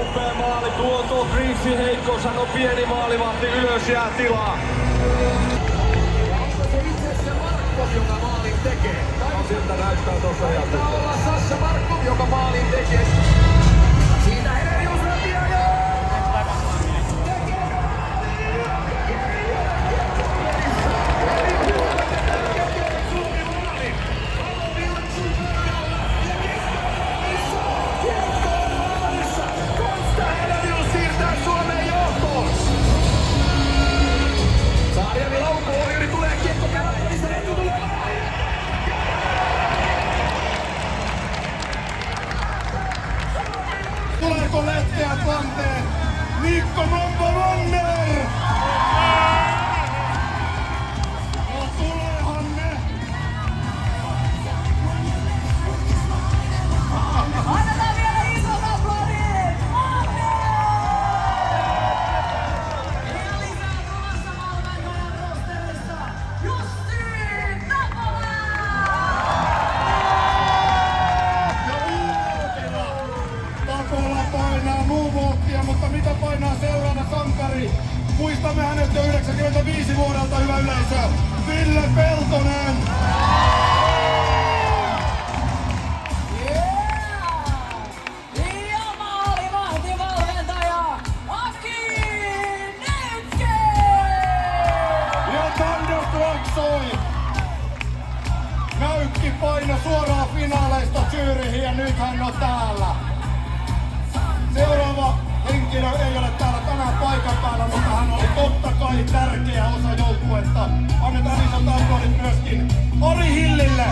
Upea maali, tuo Griffin heikkous, hän on pieni maalivahti, ylös jää tilaa. Onko se itse se Markov, joka maalin tekee? No, siltä näyttää tossa ihan Taitaa olla Sasha Markov, joka maalin tekee. Siitä Herelius läpiä ja... Tuleeko letkeät lanteen? Mikko Mombo Wonder! No tuleehan ne! Annetaan vielä isot aplodit! Ja lisää tulossa valmentajan rosterista Jussi Tapola! Tapola painaa moonwalkia, mutta mitä painaa seuraava sankari? Muistamme hänet jo 95 vuodelta, hyvä yleisö! Ville Peltonen! Ja maalivahtivalmentaja Aki Neitke! Ja Thunder klaksoi! Näykki paino suoraan finaaleista Zürichiin ja nyt hän on täällä. Seuraava henkilö ei ole täällä tänään paikan päällä, mutta hän oli totta kai tärkeä osa joukkuetta. Annetaan isot aplodit myöskin Ari Hillille.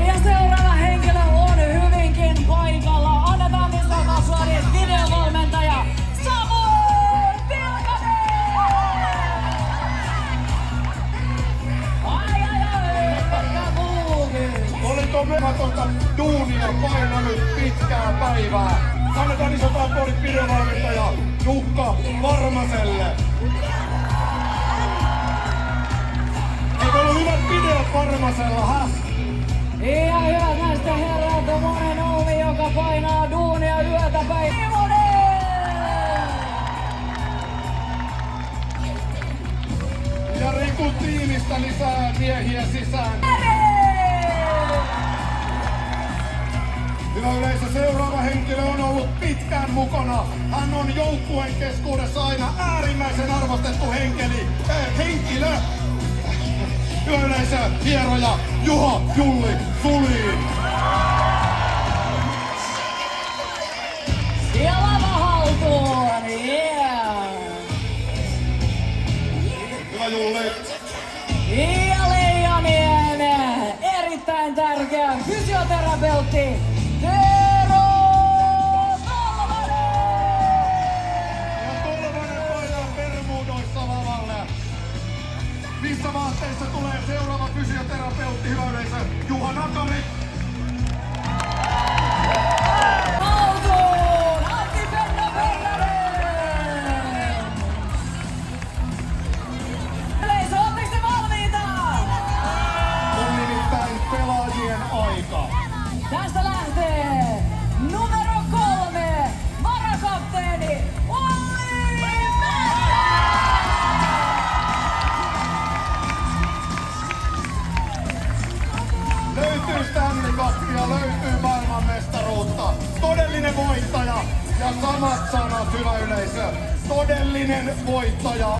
Ja seuraava henkilö on hyvinkin paikalla. Annetaan isot aplodit videovalmentaja Samuel Vilkanen! Ai, mikä kuuluu? Oliko mematonta duunia painanut pitkää päivää? Annetaan isot aplodit videovalmentaja Jukka Varmaselle. Eikö ollut hyvät videot Varmasella, häh? Ja hyvät naiset ja herrat, on monen Oumi, joka painaa duunia yötä päivää. Ja Riku tiimistä lisää miehiä sisään. Hyvä yleisö, seuraava henkilö on ollut pitkään mukana. Hän on joukkueen keskuudessa aina äärimmäisen arvostettu henkilö. Hyvä yleisö, hieroja Juha Julli Sulin. Ja lava haltuun, yeah! Hyvä Julli. Ja Leijonien erittäin tärkeä fysioterapeutti Tero Tolvanen! Ja Tolvanen painaa Bermudoissa lavalle. Missä vaatteissa tulee seuraava fysioterapeutti, hyvä yleisö, Juha Nakari. Haltuun, Antti-Penna Pennanen! Yleisö, ootteko te valmiita? On nimittäin pelaajien aika. Tästä lähtee numero 3, varakapteeni Olli Metsä! Löytyy Stanley Cupia, löytyy maailmanmestaruutta. Todellinen voittaja ja samat sanat, hyvä yleisö. Todellinen voittaja.